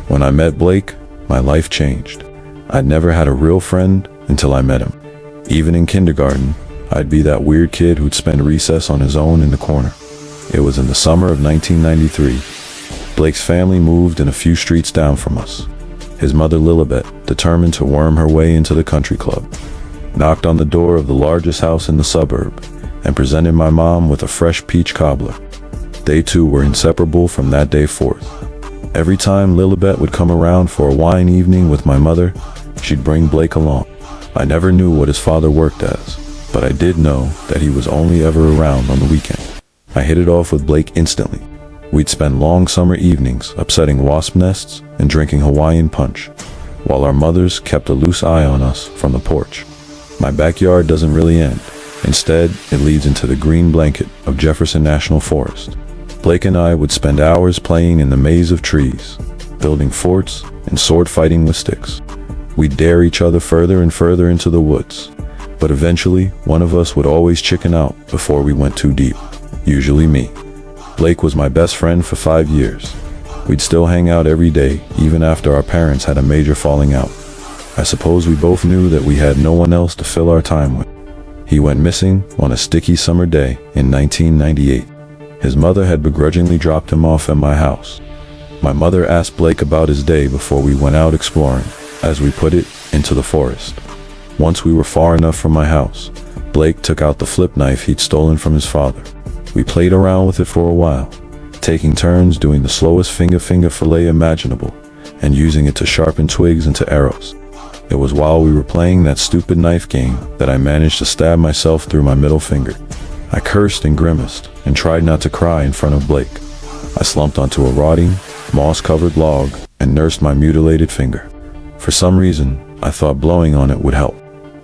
When I met Blake, my life changed. I'd never had a real friend until I met him. Even in kindergarten, I'd be that weird kid who'd spend recess on his own in the corner. It was in the summer of 1993. Blake's family moved in a few streets down from us. His mother Lilibet, determined to worm her way into the country club, knocked on the door of the largest house in the suburb and presented my mom with a fresh peach cobbler. They two were inseparable from that day forth. Every time Lilibet would come around for a wine evening with my mother, she'd bring Blake along. I never knew what his father worked as, but I did know that he was only ever around on the weekend. I hit it off with Blake instantly. We'd spend long summer evenings upsetting wasp nests and drinking Hawaiian punch, while our mothers kept a loose eye on us from the porch. My backyard doesn't really end. Instead, it leads into the green blanket of Jefferson National Forest. Blake and I would spend hours playing in the maze of trees, building forts and sword fighting with sticks. We'd dare each other further and further into the woods, but eventually one of us would always chicken out before we went too deep, usually me. Blake was my best friend for 5 years. We'd still hang out every day, even after our parents had a major falling out. I suppose we both knew that we had no one else to fill our time with. He went missing on a sticky summer day in 1998. His mother had begrudgingly dropped him off at my house. My mother asked Blake about his day before we went out exploring, as we put it, into the forest. Once we were far enough from my house, Blake took out the flip knife he'd stolen from his father. We played around with it for a while, taking turns doing the slowest finger fillet imaginable and using it to sharpen twigs into arrows. It was while we were playing that stupid knife game that I managed to stab myself through my middle finger. I cursed and grimaced and tried not to cry in front of Blake. I slumped onto a rotting, moss-covered log and nursed my mutilated finger. For some reason, I thought blowing on it would help.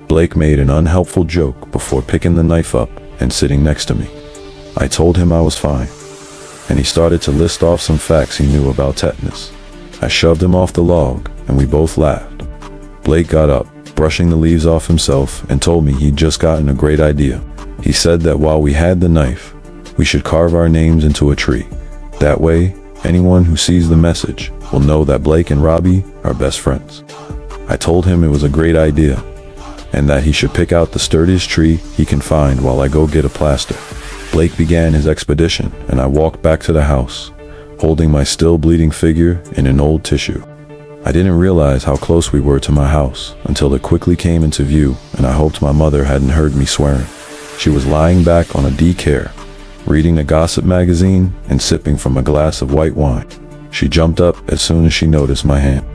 Blake made an unhelpful joke before picking the knife up and sitting next to me. I told him I was fine, and he started to list off some facts he knew about tetanus. I shoved him off the log, and we both laughed. Blake got up, brushing the leaves off himself, and told me he'd just gotten a great idea. He said that while we had the knife, we should carve our names into a tree. That way, anyone who sees the message will know that Blake and Robbie are best friends. I told him it was a great idea, and that he should pick out the sturdiest tree he can find while I go get a plaster. Blake began his expedition, and I walked back to the house, holding my still bleeding figure in an old tissue. I didn't realize how close we were to my house until it quickly came into view, and I hoped my mother hadn't heard me swearing. She was lying back on a daycare, reading a gossip magazine and sipping from a glass of white wine. She jumped up as soon as she noticed my hand.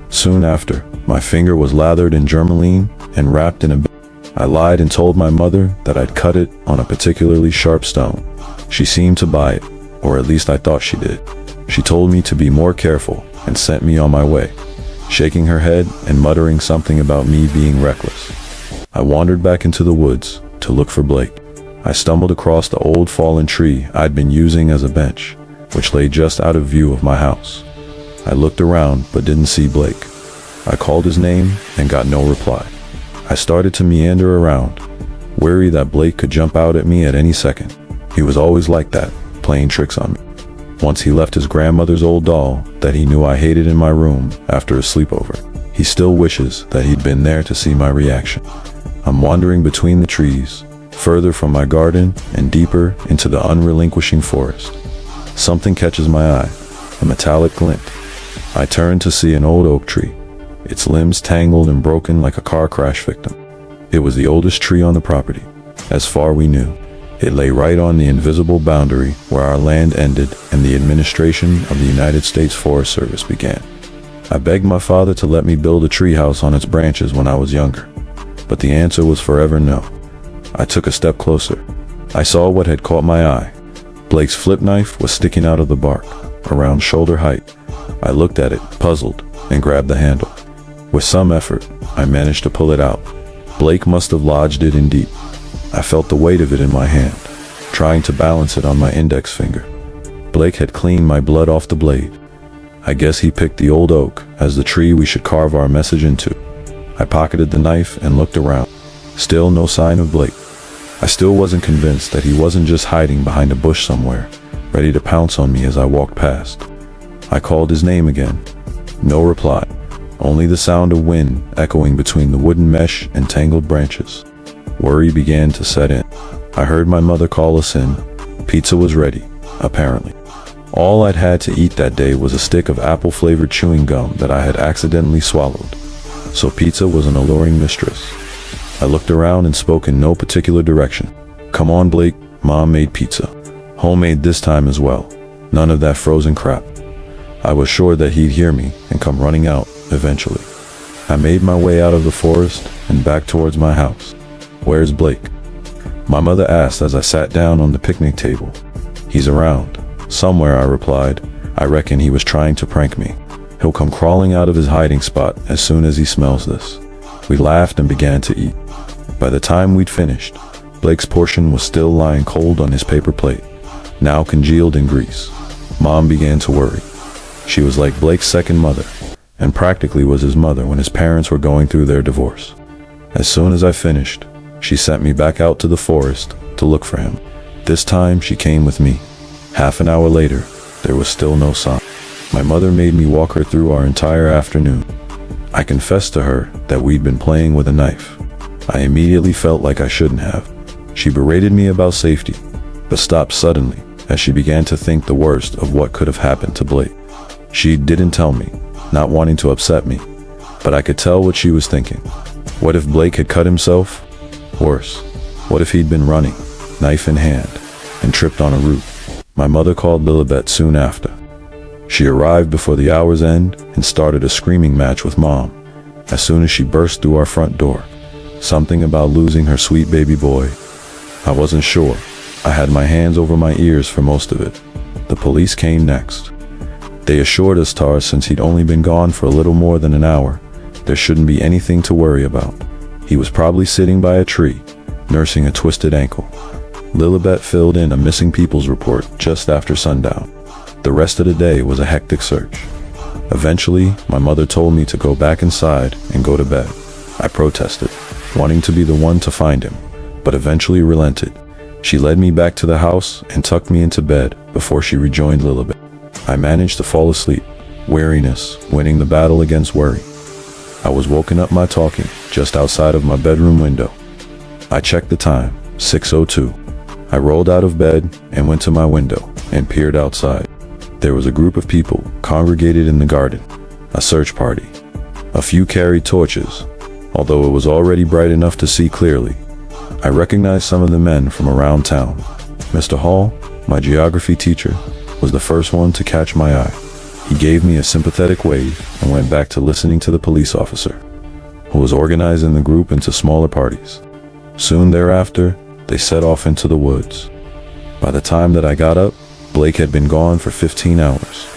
Soon after, my finger was lathered in Germaline and wrapped in a band. I lied and told my mother that I'd cut it on a particularly sharp stone. She seemed to buy it, or at least I thought she did. She told me to be more careful and sent me on my way, shaking her head and muttering something about me being reckless. I wandered back into the woods to look for Blake. I stumbled across the old fallen tree I'd been using as a bench, which lay just out of view of my house. I looked around but didn't see Blake. I called his name and got no reply. I started to meander around, wary that Blake could jump out at me at any second. He was always like that, playing tricks on me. Once he left his grandmother's old doll that he knew I hated in my room after a sleepover. He still wishes that he'd been there to see my reaction. I'm wandering between the trees, further from my garden and deeper into the unrelinquishing forest. Something catches my eye, a metallic glint. I turn to see an old oak tree, its limbs tangled and broken like a car crash victim. It was the oldest tree on the property, as far we knew. It lay right on the invisible boundary where our land ended and the administration of the United States Forest Service began. I begged my father to let me build a treehouse on its branches when I was younger, but the answer was forever no. I took a step closer. I saw what had caught my eye. Blake's flip knife was sticking out of the bark, around shoulder height. I looked at it, puzzled, and grabbed the handle. With some effort, I managed to pull it out. Blake must have lodged it in deep. I felt the weight of it in my hand, trying to balance it on my index finger. Blake had cleaned my blood off the blade. I guess he picked the old oak as the tree we should carve our message into. I pocketed the knife and looked around. Still no sign of Blake. I still wasn't convinced that he wasn't just hiding behind a bush somewhere, ready to pounce on me as I walked past. I called his name again. No reply. Only the sound of wind echoing between the wooden mesh and tangled branches. Worry began to set in. I heard my mother call us in. Pizza was ready, apparently. All I'd had to eat that day was a stick of apple-flavored chewing gum that I had accidentally swallowed. So pizza was an alluring mistress. I looked around and spoke in no particular direction. "Come on, Blake, Mom made pizza. Homemade this time as well. None of that frozen crap." I was sure that he'd hear me and come running out eventually. I made my way out of the forest and back towards my house. "Where's Blake?" my mother asked as I sat down on the picnic table. "He's around. Somewhere," I replied. "I reckon he was trying to prank me. He'll come crawling out of his hiding spot as soon as he smells this." We laughed and began to eat. By the time we'd finished, Blake's portion was still lying cold on his paper plate, now congealed in grease. Mom began to worry. She was like Blake's second mother, and practically was his mother when his parents were going through their divorce. As soon as I finished, she sent me back out to the forest to look for him. This time she came with me. Half an hour later, there was still no sign. My mother made me walk her through our entire afternoon. I confessed to her that we'd been playing with a knife. I immediately felt like I shouldn't have. She berated me about safety, but stopped suddenly as she began to think the worst of what could have happened to Blake. She didn't tell me, not wanting to upset me, but I could tell what she was thinking. What if Blake had cut himself? Worse, what if he'd been running, knife in hand, and tripped on a root? My mother called Lilibet soon after. She arrived before the hour's end and started a screaming match with Mom as soon as she burst through our front door. Something about losing her sweet baby boy. I wasn't sure. I had my hands over my ears for most of it. The police came next. They assured us Tar, since he'd only been gone for a little more than an hour, there shouldn't be anything to worry about. He was probably sitting by a tree, nursing a twisted ankle. Lilibet filled in a missing people's report just after sundown. The rest of the day was a hectic search. Eventually, my mother told me to go back inside and go to bed. I protested, wanting to be the one to find him, but eventually relented. She led me back to the house and tucked me into bed before she rejoined Lilibet. I managed to fall asleep, weariness winning the battle against worry. I was woken up by talking just outside of my bedroom window. I checked the time, 6:02. I rolled out of bed and went to my window and peered outside. There was a group of people congregated in the garden, a search party. A few carried torches, although it was already bright enough to see clearly. I recognized some of the men from around town. Mr. Hall, my geography teacher, was the first one to catch my eye. He gave me a sympathetic wave and went back to listening to the police officer, who was organizing the group into smaller parties. Soon thereafter, they set off into the woods. By the time that I got up, Blake had been gone for 15 hours.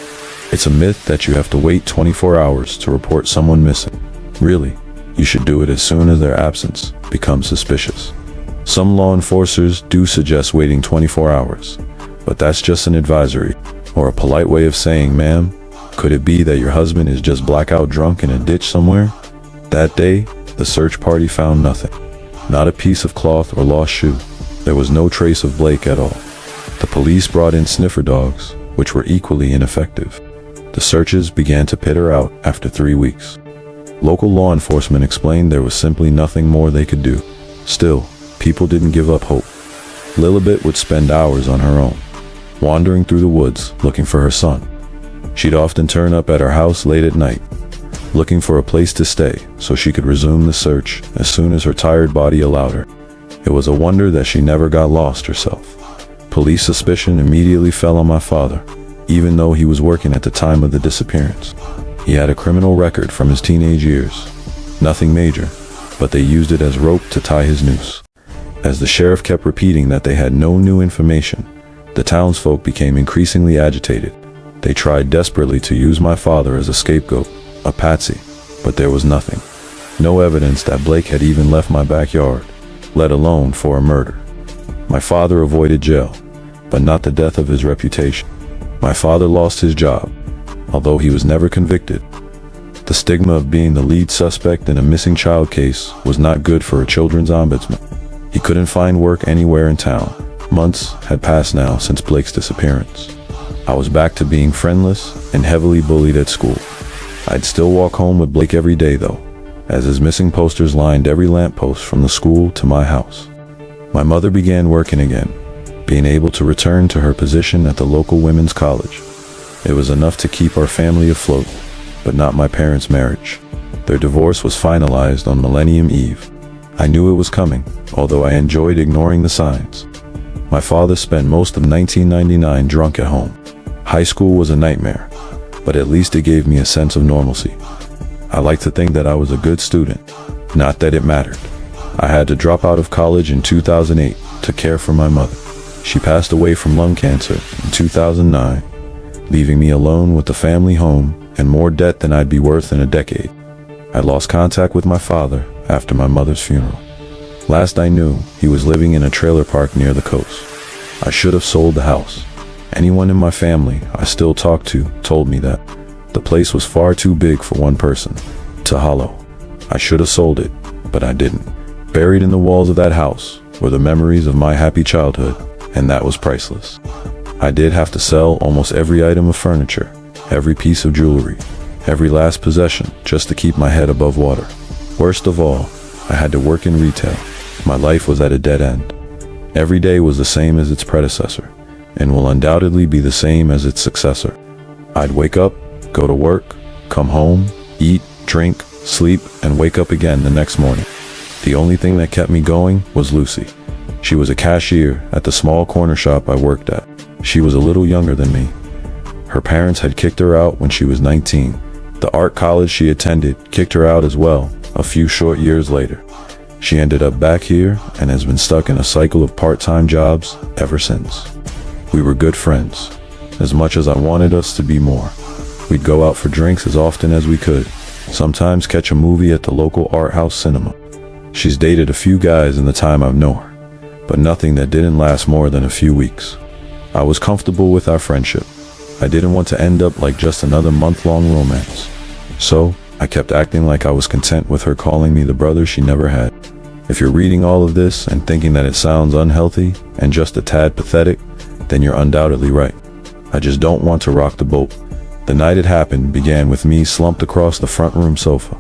It's a myth that you have to wait 24 hours to report someone missing. Really, you should do it as soon as their absence becomes suspicious. Some law enforcers do suggest waiting 24 hours, but that's just an advisory, or a polite way of saying, "Ma'am, could it be that your husband is just blackout drunk in a ditch somewhere?" That day, the search party found nothing. Not a piece of cloth or lost shoe. There was no trace of Blake at all. The police brought in sniffer dogs, which were equally ineffective. The searches began to peter out after 3 weeks. Local law enforcement explained there was simply nothing more they could do. Still, people didn't give up hope. Lilibet would spend hours on her own, wandering through the woods looking for her son. She'd often turn up at our house late at night, looking for a place to stay so she could resume the search as soon as her tired body allowed her. It was a wonder that she never got lost herself. Police suspicion immediately fell on my father, even though he was working at the time of the disappearance. He had a criminal record from his teenage years. Nothing major, but they used it as rope to tie his noose. As the sheriff kept repeating that they had no new information, the townsfolk became increasingly agitated. They tried desperately to use my father as a scapegoat, a patsy, but there was nothing. No evidence that Blake had even left my backyard, let alone for a murder. My father avoided jail, but not the death of his reputation. My father lost his job, although he was never convicted. The stigma of being the lead suspect in a missing child case was not good for a children's ombudsman. He couldn't find work anywhere in town. Months had passed now since Blake's disappearance. I was back to being friendless and heavily bullied at school. I'd still walk home with Blake every day though, as his missing posters lined every lamppost from the school to my house. My mother began working again, being able to return to her position at the local women's college. It was enough to keep our family afloat, but not my parents' marriage. Their divorce was finalized on Millennium Eve. I knew it was coming, although I enjoyed ignoring the signs. My father spent most of 1999 drunk at home. High school was a nightmare, but at least it gave me a sense of normalcy. I like to think that I was a good student, not that it mattered. I had to drop out of college in 2008 to care for my mother. She passed away from lung cancer in 2009, leaving me alone with the family home and more debt than I'd be worth in a decade. I lost contact with my father after my mother's funeral. Last I knew, he was living in a trailer park near the coast. I should have sold the house. Anyone in my family I still talk to told me that the place was far too big for one person to hollow. I should have sold it, but I didn't. Buried in the walls of that house were the memories of my happy childhood, and that was priceless. I did have to sell almost every item of furniture, every piece of jewelry, every last possession just to keep my head above water. Worst of all, I had to work in retail. My life was at a dead end. Every day was the same as its predecessor, and will undoubtedly be the same as its successor. I'd wake up, go to work, come home, eat, drink, sleep, and wake up again the next morning. The only thing that kept me going was Lucy. She was a cashier at the small corner shop I worked at. She was a little younger than me. Her parents had kicked her out when she was 19. The art college she attended kicked her out as well, a few short years later. She ended up back here and has been stuck in a cycle of part-time jobs ever since. We were good friends, as much as I wanted us to be more. We'd go out for drinks as often as we could, sometimes catch a movie at the local art house cinema. She's dated a few guys in the time I've known her, but nothing that didn't last more than a few weeks. I was comfortable with our friendship. I didn't want to end up like just another month-long romance. So, I kept acting like I was content with her calling me the brother she never had. If you're reading all of this and thinking that it sounds unhealthy and just a tad pathetic, then you're undoubtedly right. I just don't want to rock the boat. The night it happened began with me slumped across the front room sofa,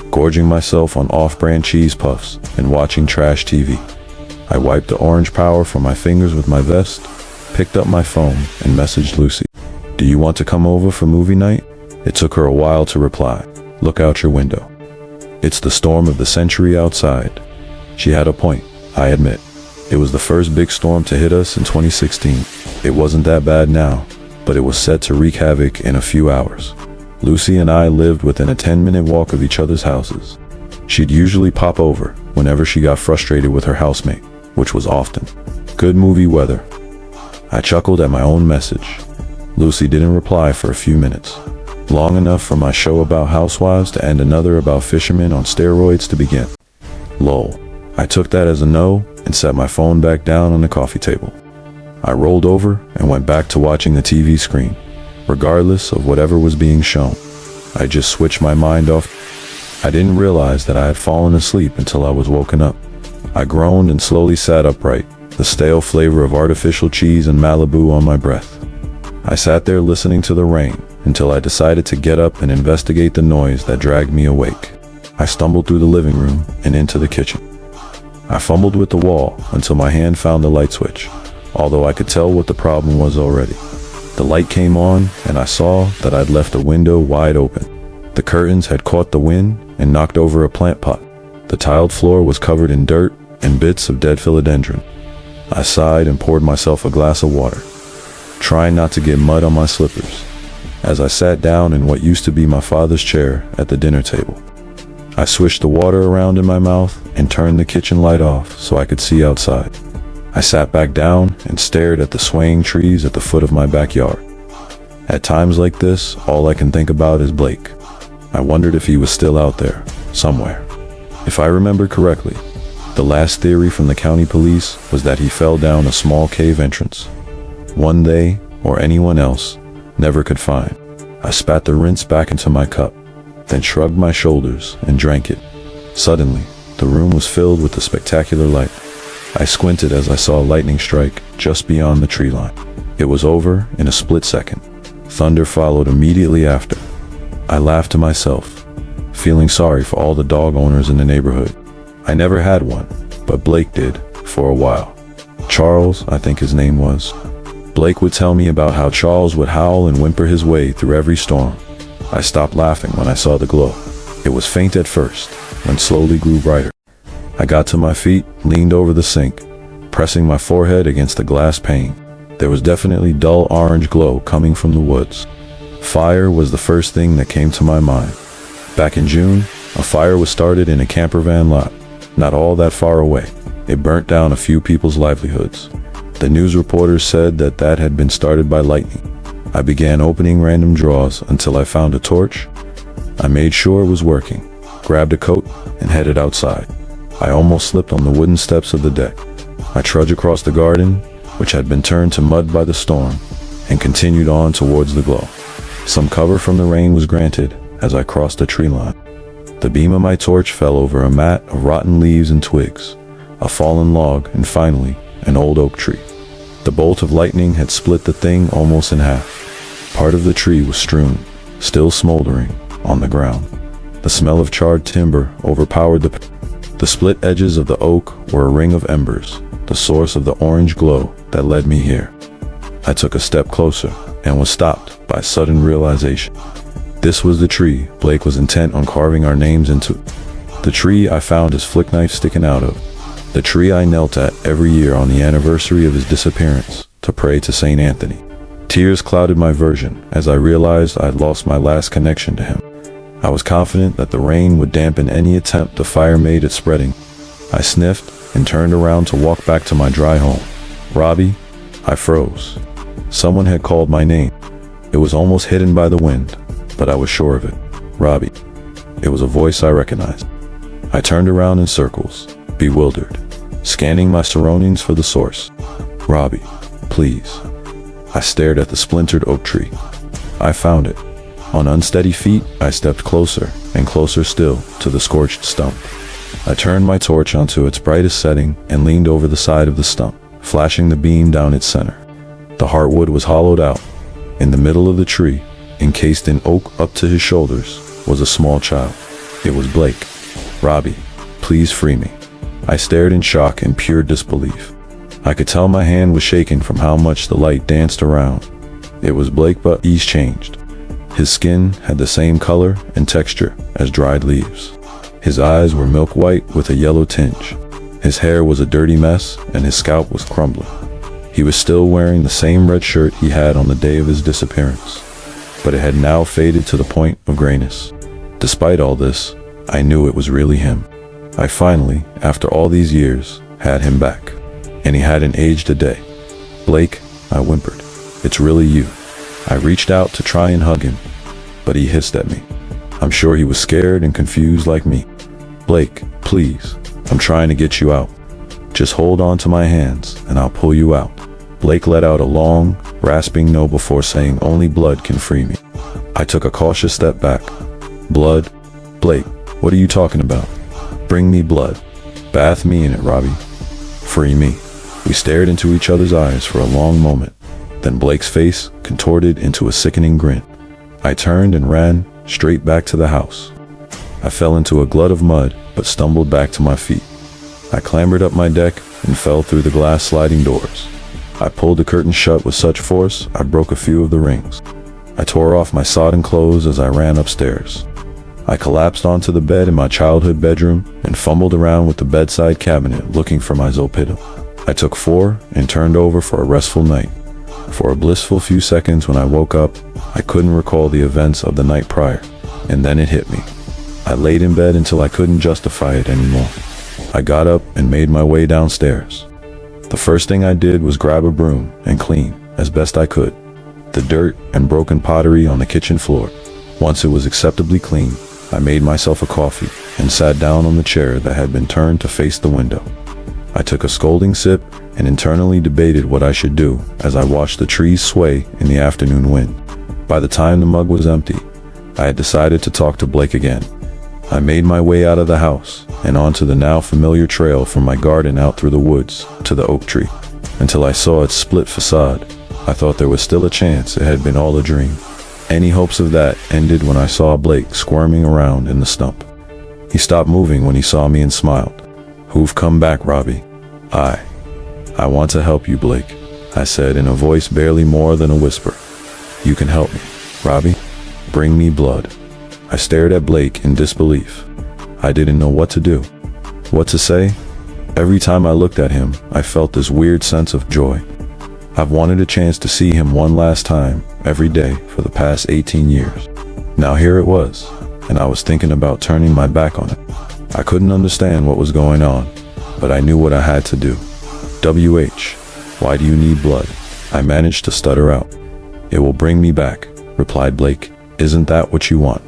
gorging myself on off-brand cheese puffs and watching trash TV. I wiped the orange power from my fingers with my vest, picked up my phone, and messaged Lucy. "Do you want to come over for movie night?" It took her a while to reply. "Look out your window. It's the storm of the century outside." She had a point, I admit. It was the first big storm to hit us in 2016. It wasn't that bad now, but it was set to wreak havoc in a few hours. Lucy and I lived within a 10-minute walk of each other's houses. She'd usually pop over whenever she got frustrated with her housemate, which was often. Good movie weather. I chuckled at my own message. Lucy didn't reply for a few minutes. Long enough for my show about housewives to end another about fishermen on steroids to begin. Lol. I took that as a no and set my phone back down on the coffee table. I rolled over and went back to watching the TV screen, regardless of whatever was being shown. I just switched my mind off. I didn't realize that I had fallen asleep until I was woken up. I groaned and slowly sat upright, the stale flavor of artificial cheese and Malibu on my breath. I sat there listening to the rain until I decided to get up and investigate the noise that dragged me awake. I stumbled through the living room and into the kitchen. I fumbled with the wall until my hand found the light switch, although I could tell what the problem was already. The light came on and I saw that I'd left a window wide open. The curtains had caught the wind and knocked over a plant pot. The tiled floor was covered in dirt and bits of dead philodendron. I sighed and poured myself a glass of water, trying not to get mud on my slippers, as I sat down in what used to be my father's chair at the dinner table. I swished the water around in my mouth and turned the kitchen light off so I could see outside. I sat back down and stared at the swaying trees at the foot of my backyard. At times like this, all I can think about is Blake. I wondered if he was still out there, somewhere. If I remember correctly, the last theory from the county police was that he fell down a small cave entrance, one they, or anyone else, never could find. I spat the rinse back into my cup, then shrugged my shoulders and drank it. Suddenly, the room was filled with a spectacular light. I squinted as I saw lightning strike just beyond the tree line. It was over in a split second. Thunder followed immediately after. I laughed to myself, feeling sorry for all the dog owners in the neighborhood. I never had one, but Blake did, for a while. Charles, I think his name was. Blake would tell me about how Charles would howl and whimper his way through every storm. I stopped laughing when I saw the glow. It was faint at first, then slowly grew brighter. I got to my feet, leaned over the sink, pressing my forehead against the glass pane. There was definitely dull orange glow coming from the woods. Fire was the first thing that came to my mind. Back in June, a fire was started in a camper van lot, not all that far away. It burnt down a few people's livelihoods. The news reporters said that had been started by lightning. I began opening random drawers until I found a torch. I made sure it was working, grabbed a coat, and headed outside. I almost slipped on the wooden steps of the deck. I trudged across the garden, which had been turned to mud by the storm, and continued on towards the glow. Some cover from the rain was granted as I crossed the tree line. The beam of my torch fell over a mat of rotten leaves and twigs, a fallen log, and finally, an old oak tree. The bolt of lightning had split the thing almost in half. Part of the tree was strewn, still smoldering, on the ground. The smell of charred timber overpowered the split edges of the oak were a ring of embers, the source of the orange glow that led me here. I took a step closer and was stopped by sudden realization. This was the tree Blake was intent on carving our names into. The tree I found his flick knife sticking out of. The tree I knelt at every year on the anniversary of his disappearance to pray to Saint Anthony. Tears clouded my vision as I realized I had lost my last connection to him. I was confident that the rain would dampen any attempt the fire made at spreading. I sniffed and turned around to walk back to my dry home. Robbie, I froze. Someone had called my name. It was almost hidden by the wind, but I was sure of it. Robbie. It was a voice I recognized. I turned around in circles, bewildered, scanning my surroundings for the source. Robbie, please. I stared at the splintered oak tree. I found it. On unsteady feet, I stepped closer and closer still to the scorched stump. I turned my torch onto its brightest setting and leaned over the side of the stump, flashing the beam down its center. The heartwood was hollowed out. In the middle of the tree, encased in oak up to his shoulders, was a small child. It was Blake. Robbie, please free me. I stared in shock and pure disbelief. I could tell my hand was shaking from how much the light danced around. It was Blake, but he's changed. His skin had the same color and texture as dried leaves. His eyes were milk white with a yellow tinge. His hair was a dirty mess and his scalp was crumbling. He was still wearing the same red shirt he had on the day of his disappearance, but it had now faded to the point of grayness. Despite all this, I knew it was really him. I finally, after all these years, had him back. And he hadn't aged a day. Blake, I whimpered. It's really you. I reached out to try and hug him, but he hissed at me. I'm sure he was scared and confused like me. Blake, please, I'm trying to get you out. Just hold on to my hands and I'll pull you out. Blake let out a long, rasping no before saying only blood can free me. I took a cautious step back. Blood? Blake, what are you talking about? Bring me blood. Bath me in it, Robbie. Free me. We stared into each other's eyes for a long moment. Then Blake's face contorted into a sickening grin. I turned and ran straight back to the house. I fell into a glut of mud, but stumbled back to my feet. I clambered up my deck and fell through the glass sliding doors. I pulled the curtain shut with such force, I broke a few of the rings. I tore off my sodden clothes as I ran upstairs. I collapsed onto the bed in my childhood bedroom and fumbled around with the bedside cabinet looking for my Zolpidem. I took 4 and turned over for a restful night. For a blissful few seconds when I woke up, I couldn't recall the events of the night prior, and then it hit me. I laid in bed until I couldn't justify it anymore. I got up and made my way downstairs. The first thing I did was grab a broom and clean, as best I could, the dirt and broken pottery on the kitchen floor. Once it was acceptably clean, I made myself a coffee and sat down on the chair that had been turned to face the window. I took a scolding sip and internally debated what I should do as I watched the trees sway in the afternoon wind. By the time the mug was empty, I had decided to talk to Blake again. I made my way out of the house and onto the now familiar trail from my garden out through the woods to the oak tree. Until I saw its split facade, I thought there was still a chance it had been all a dream. Any hopes of that ended when I saw Blake squirming around in the stump. He stopped moving when he saw me and smiled. "Who've come back, Robbie?" I want to help you, Blake," I said in a voice barely more than a whisper. "You can help me, Robbie? Bring me blood." I stared at Blake in disbelief. I didn't know what to do, what to say. Every time I looked at him, I felt this weird sense of joy. I've wanted a chance to see him one last time, every day, for the past 18 years. Now here it was, and I was thinking about turning my back on it. I couldn't understand what was going on, but I knew what I had to do. "WH, why do you need blood?" I managed to stutter out. "It will bring me back," replied Blake. "Isn't that what you want?"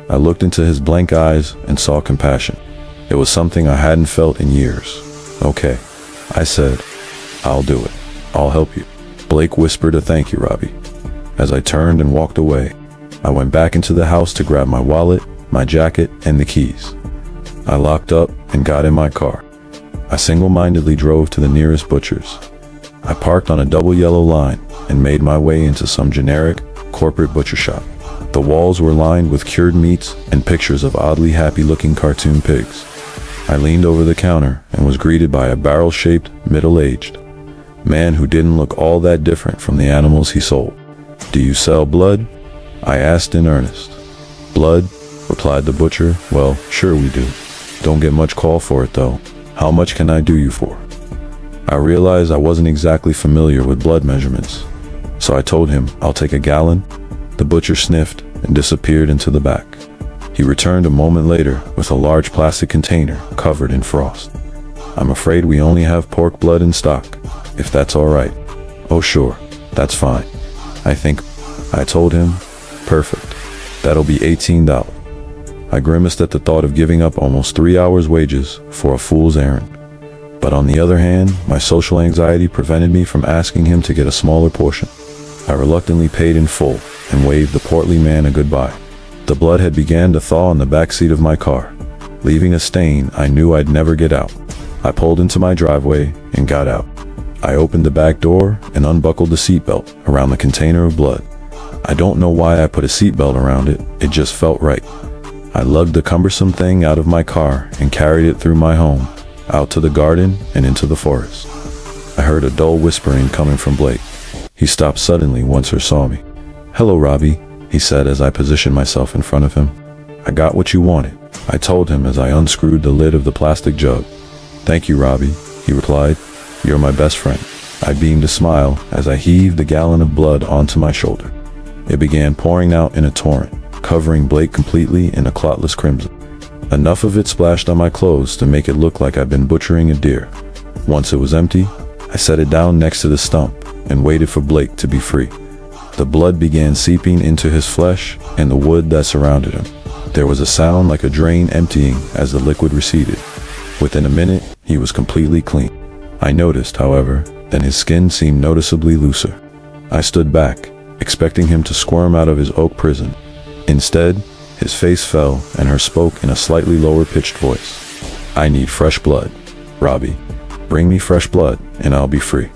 I looked into his blank eyes and saw compassion. It was something I hadn't felt in years. "Okay," I said. "I'll do it. I'll help you." Blake whispered a thank you, Robbie. As I turned and walked away, I went back into the house to grab my wallet, my jacket, and the keys. I locked up and got in my car. I single-mindedly drove to the nearest butcher's. I parked on a double yellow line and made my way into some generic, corporate butcher shop. The walls were lined with cured meats and pictures of oddly happy-looking cartoon pigs. I leaned over the counter and was greeted by a barrel-shaped, middle-aged man who didn't look all that different from the animals he sold. "Do you sell blood?" I asked in earnest. "Blood?" replied the butcher. "Well, sure we do. Don't get much call for it though. How much can I do you for?" I realized I wasn't exactly familiar with blood measurements, so I told him, "I'll take a gallon." The butcher sniffed and disappeared into the back. He returned a moment later with a large plastic container covered in frost. "I'm afraid we only have pork blood in stock, if that's all right." "Oh sure, that's fine. I told him. "Perfect. That'll be $18. I grimaced at the thought of giving up almost 3 hours' wages for a fool's errand. But on the other hand, my social anxiety prevented me from asking him to get a smaller portion. I reluctantly paid in full and waved the portly man a goodbye. The blood had began to thaw in the back seat of my car, leaving a stain I knew I'd never get out. I pulled into my driveway and got out. I opened the back door and unbuckled the seatbelt around the container of blood. I don't know why I put a seatbelt around it, it just felt right. I lugged the cumbersome thing out of my car and carried it through my home, out to the garden and into the forest. I heard a dull whispering coming from Blake. He stopped suddenly once he saw me. "Hello, Robbie," he said as I positioned myself in front of him. "I got what you wanted," I told him as I unscrewed the lid of the plastic jug. "Thank you, Robbie," he replied. "You're my best friend." I beamed a smile as I heaved the gallon of blood onto my shoulder. It began pouring out in a torrent, covering Blake completely in a clotless crimson. Enough of it splashed on my clothes to make it look like I'd been butchering a deer. Once it was empty, I set it down next to the stump and waited for Blake to be free. The blood began seeping into his flesh and the wood that surrounded him. There was a sound like a drain emptying as the liquid receded. Within a minute, he was completely clean. I noticed, however, that his skin seemed noticeably looser. I stood back, expecting him to squirm out of his oak prison. Instead, his face fell and he spoke in a slightly lower-pitched voice. "I need fresh blood, Robbie. Bring me fresh blood and I'll be free."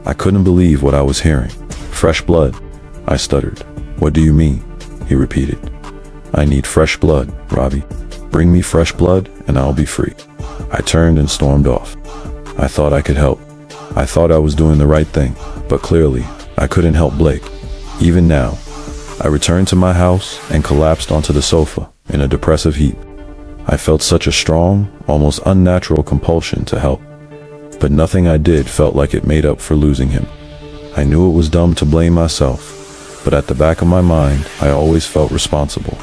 I couldn't believe what I was hearing. "Fresh blood?" I stuttered. "What do you mean?" he repeated. "I need fresh blood, Robbie. Bring me fresh blood and I'll be free." I turned and stormed off. I thought I could help. I thought I was doing the right thing, but clearly, I couldn't help Blake. Even now, I returned to my house and collapsed onto the sofa in a depressive heap. I felt such a strong, almost unnatural compulsion to help, but nothing I did felt like it made up for losing him. I knew it was dumb to blame myself, but at the back of my mind, I always felt responsible.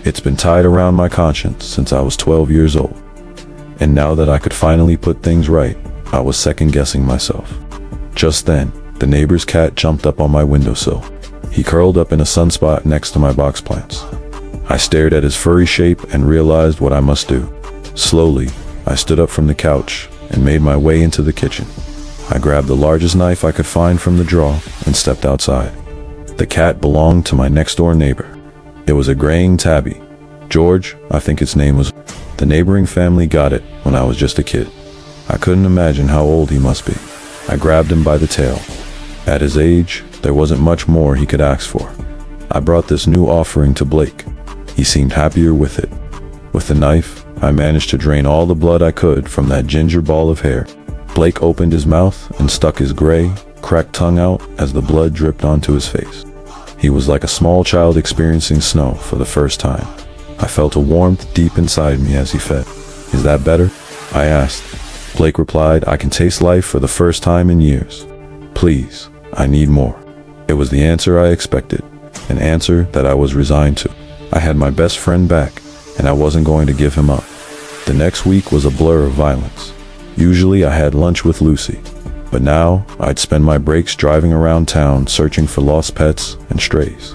It's been tied around my conscience since I was 12 years old. And now that I could finally put things right, I was second-guessing myself. Just then, the neighbor's cat jumped up on my windowsill. He curled up in a sunspot next to my box plants. I stared at his furry shape and realized what I must do. Slowly, I stood up from the couch and made my way into the kitchen. I grabbed the largest knife I could find from the drawer and stepped outside. The cat belonged to my next-door neighbor. It was a graying tabby. George, I think its name was. The neighboring family got it when I was just a kid. I couldn't imagine how old he must be. I grabbed him by the tail. At his age, there wasn't much more he could ask for. I brought this new offering to Blake. He seemed happier with it. With the knife, I managed to drain all the blood I could from that ginger ball of hair. Blake opened his mouth and stuck his gray, cracked tongue out as the blood dripped onto his face. He was like a small child experiencing snow for the first time. I felt a warmth deep inside me as he fed. "Is that better?" I asked. Blake replied, "I can taste life for the first time in years. Please, I need more." It was the answer I expected, an answer that I was resigned to. I had my best friend back, and I wasn't going to give him up. The next week was a blur of violence. Usually I had lunch with Lucy, but now I'd spend my breaks driving around town searching for lost pets and strays.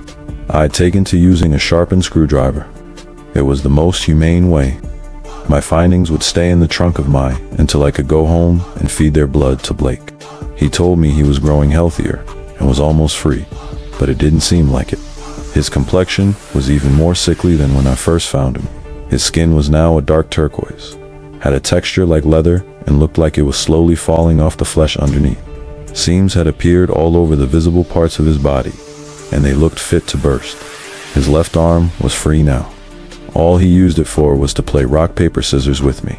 I had taken to using a sharpened screwdriver. It was the most humane way. My findings would stay in the trunk of my until I could go home and feed their blood to Blake. He told me he was growing healthier and was almost free, but it didn't seem like it. His complexion was even more sickly than when I first found him. His skin was now a dark turquoise, had a texture like leather, and looked like it was slowly falling off the flesh underneath. Seams had appeared all over the visible parts of his body, and they looked fit to burst. His left arm was free now. All he used it for was to play rock, paper, scissors with me.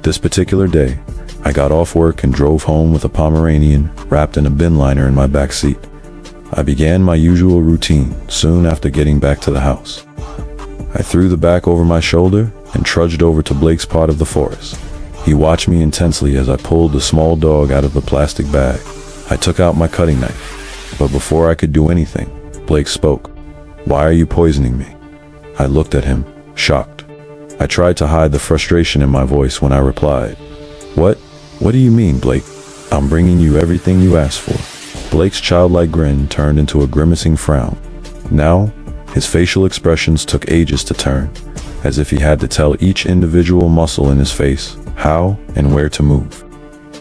This particular day, I got off work and drove home with a Pomeranian wrapped in a bin liner in my back seat. I began my usual routine soon after getting back to the house. I threw the bag over my shoulder and trudged over to Blake's part of the forest. He watched me intensely as I pulled the small dog out of the plastic bag. I took out my cutting knife, but before I could do anything, Blake spoke. "Why are you poisoning me?" I looked at him, shocked. I tried to hide the frustration in my voice when I replied, What do you mean, Blake? I'm bringing you everything you asked for." Blake's childlike grin turned into a grimacing frown. Now, his facial expressions took ages to turn, as if he had to tell each individual muscle in his face how and where to move.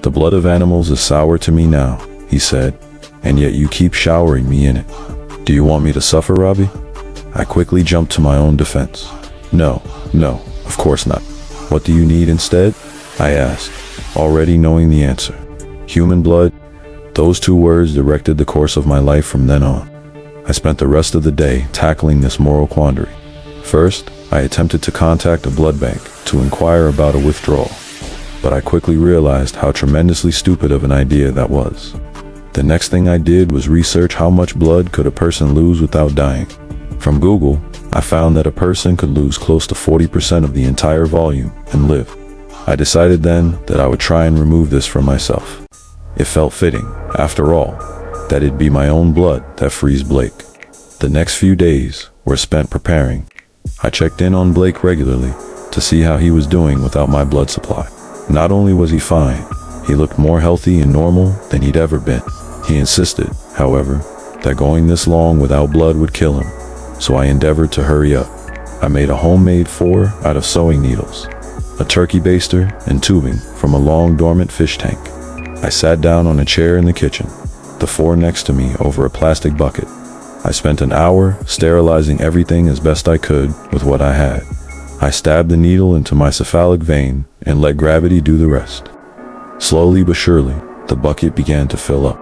"The blood of animals is sour to me now," he said, "and yet you keep showering me in it. Do you want me to suffer, Robbie?" I quickly jumped to my own defense. No, of course not. "What do you need instead?" I asked, already knowing the answer. Human blood? Those two words directed the course of my life from then on. I spent the rest of the day tackling this moral quandary. First, I attempted to contact a blood bank to inquire about a withdrawal, but I quickly realized how tremendously stupid of an idea that was. The next thing I did was research how much blood could a person lose without dying. From Google, I found that a person could lose close to 40% of the entire volume and live. I decided then that I would try and remove this from myself. It felt fitting, after all, that it'd be my own blood that frees Blake. The next few days were spent preparing. I checked in on Blake regularly to see how he was doing without my blood supply. Not only was he fine, he looked more healthy and normal than he'd ever been. He insisted, however, that going this long without blood would kill him, so I endeavored to hurry up. I made a homemade 4 out of sewing needles, a turkey baster, and tubing from a long dormant fish tank. I sat down on a chair in the kitchen, the 4 next to me over a plastic bucket. I spent an hour sterilizing everything as best I could with what I had. I stabbed the needle into my cephalic vein and let gravity do the rest. Slowly but surely, the bucket began to fill up.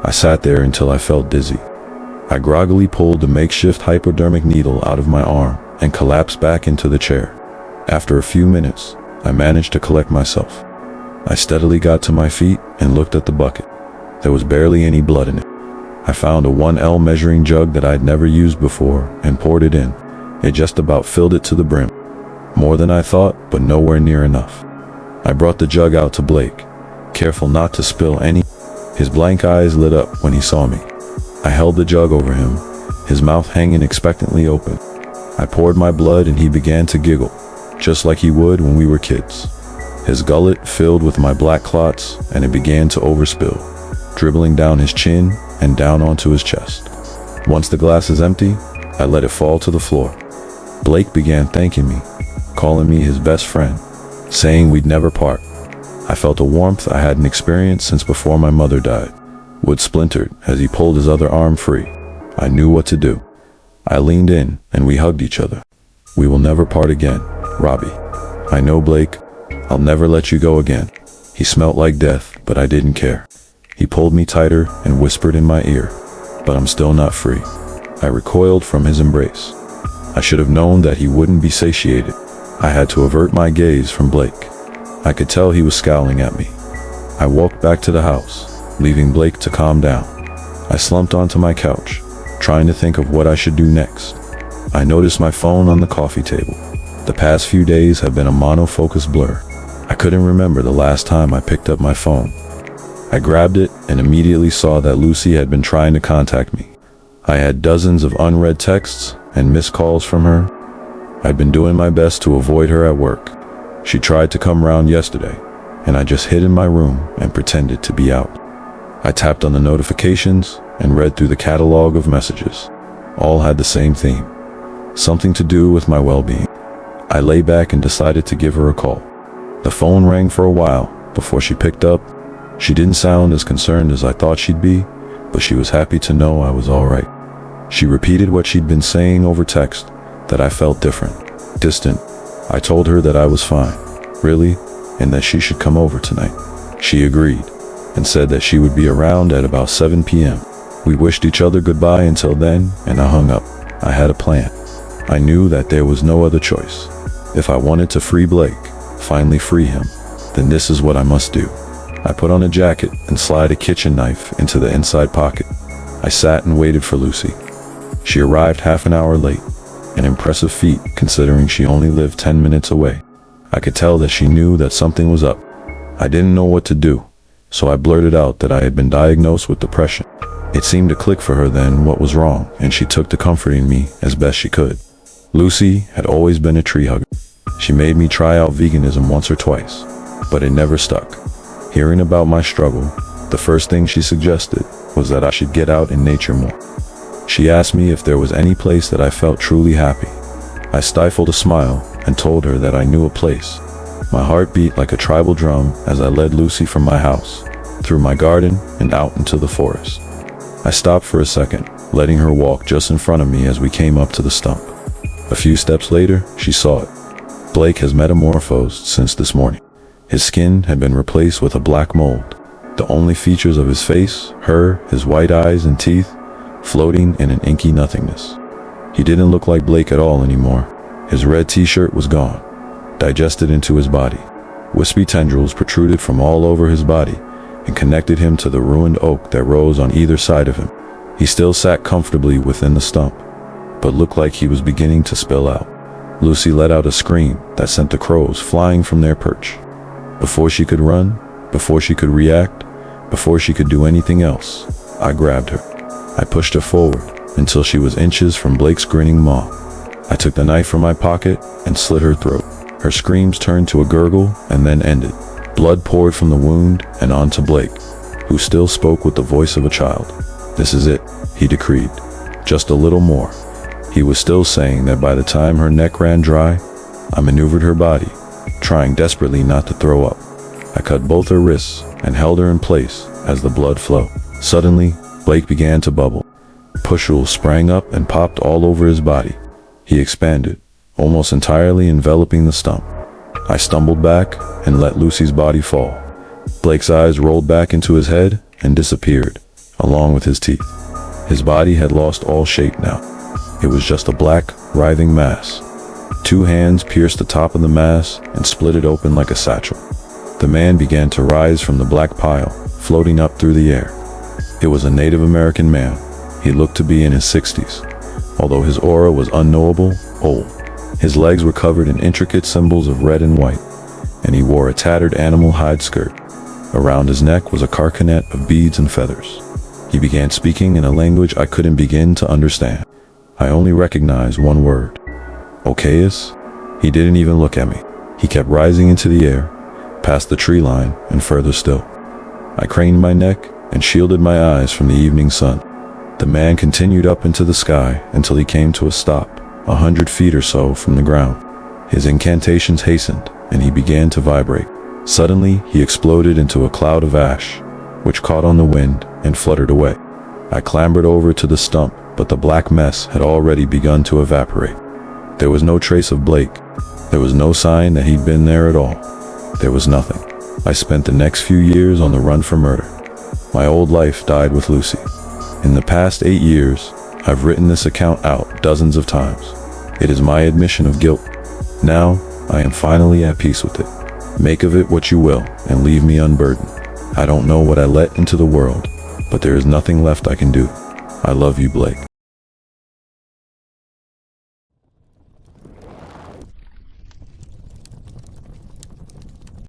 I sat there until I felt dizzy. I groggily pulled the makeshift hypodermic needle out of my arm and collapsed back into the chair. After a few minutes, I managed to collect myself. I steadily got to my feet and looked at the bucket. There was barely any blood in it. I found a 1L measuring jug that I'd never used before and poured it in. It just about filled it to the brim. More than I thought, but nowhere near enough. I brought the jug out to Blake, careful not to spill any. His blank eyes lit up when he saw me. I held the jug over him, his mouth hanging expectantly open. I poured my blood and he began to giggle, just like he would when we were kids. His gullet filled with my black clots and it began to overspill, dribbling down his chin and down onto his chest. Once the glass is empty, I let it fall to the floor. Blake began thanking me, calling me his best friend, saying we'd never part. I felt a warmth I hadn't experienced since before my mother died. Wood splintered as he pulled his other arm free. I knew what to do. I leaned in and we hugged each other. "We will never part again, Robbie. I know, Blake. I'll never let you go again." He smelt like death, but I didn't care. He pulled me tighter and whispered in my ear, "But I'm still not free. I recoiled from his embrace. I should have known that he wouldn't be satiated. I had to avert my gaze from Blake. I could tell he was scowling at me. I walked back to the house, leaving Blake to calm down. I slumped onto my couch, trying to think of what I should do next. I noticed my phone on the coffee table. The past few days had been a monofocus blur. I couldn't remember the last time I picked up my phone. I grabbed it and immediately saw that Lucy had been trying to contact me. I had dozens of unread texts and missed calls from her. I'd been doing my best to avoid her at work. She tried to come round yesterday, and I just hid in my room and pretended to be out. I tapped on the notifications and read through the catalog of messages. All had the same theme, something to do with my well-being. I lay back and decided to give her a call. The phone rang for a while before she picked up. She didn't sound as concerned as I thought she'd be, but she was happy to know I was all right. She repeated what she'd been saying over text, that I felt different, distant. I told her that I was fine, really, and that she should come over tonight. She agreed, and said that she would be around at about 7 p.m. We wished each other goodbye until then, and I hung up. I had a plan. I knew that there was no other choice. If I wanted to free Blake, finally free him, then this is what I must do. I put on a jacket and slid a kitchen knife into the inside pocket. I sat and waited for Lucy. She arrived half an hour late, an impressive feat considering she only lived 10 minutes away. I could tell that she knew that something was up. I didn't know what to do, so I blurted out that I had been diagnosed with depression. It seemed to click for her then what was wrong, and she took to comforting me as best she could. Lucy had always been a tree hugger. She made me try out veganism once or twice, but it never stuck. Hearing about my struggle, the first thing she suggested was that I should get out in nature more. She asked me if there was any place that I felt truly happy. I stifled a smile and told her that I knew a place. My heart beat like a tribal drum as I led Lucy from my house, through my garden and out into the forest. I stopped for a second, letting her walk just in front of me as we came up to the stump. A few steps later, she saw it. Blake has metamorphosed since this morning. His skin had been replaced with a black mold. The only features of his face, his white eyes and teeth, floating in an inky nothingness. He didn't look like Blake at all anymore. His red t-shirt was gone, digested into his body. Wispy tendrils protruded from all over his body and connected him to the ruined oak that rose on either side of him. He still sat comfortably within the stump, but looked like he was beginning to spill out. Lucy let out a scream that sent the crows flying from their perch. Before she could run, before she could react, before she could do anything else, I grabbed her. I pushed her forward until she was inches from Blake's grinning maw. I took the knife from my pocket and slit her throat. Her screams turned to a gurgle and then ended. Blood poured from the wound and onto Blake, who still spoke with the voice of a child. "This is it," he decreed. "Just a little more." He was still saying that by the time her neck ran dry, I maneuvered her body, trying desperately not to throw up. I cut both her wrists and held her in place as the blood flowed. Suddenly, Blake began to bubble. Pustules sprang up and popped all over his body. He expanded, almost entirely enveloping the stump. I stumbled back and let Lucy's body fall. Blake's eyes rolled back into his head and disappeared, along with his teeth. His body had lost all shape now. It was just a black, writhing mass. Two hands pierced the top of the mass and split it open like a satchel. The man began to rise from the black pile, floating up through the air. It was a Native American man. He looked to be in his 60s, although his aura was unknowable, old. His legs were covered in intricate symbols of red and white, and he wore a tattered animal hide skirt. Around his neck was a carcanet of beads and feathers. He began speaking in a language I couldn't begin to understand. I only recognized one word. "Okayus?" He didn't even look at me. He kept rising into the air, past the tree line and further still. I craned my neck and shielded my eyes from the evening sun. The man continued up into the sky until he came to a stop, 100 feet or so from the ground. His incantations hastened, and he began to vibrate. Suddenly, he exploded into a cloud of ash, which caught on the wind and fluttered away. I clambered over to the stump, but the black mess had already begun to evaporate. There was no trace of Blake. There was no sign that he'd been there at all. There was nothing. I spent the next few years on the run for murder. My old life died with Lucy. In the past 8 years, I've written this account out dozens of times. It is my admission of guilt. Now, I am finally at peace with it. Make of it what you will, and leave me unburdened. I don't know what I let into the world, but there is nothing left I can do. I love you, Blake.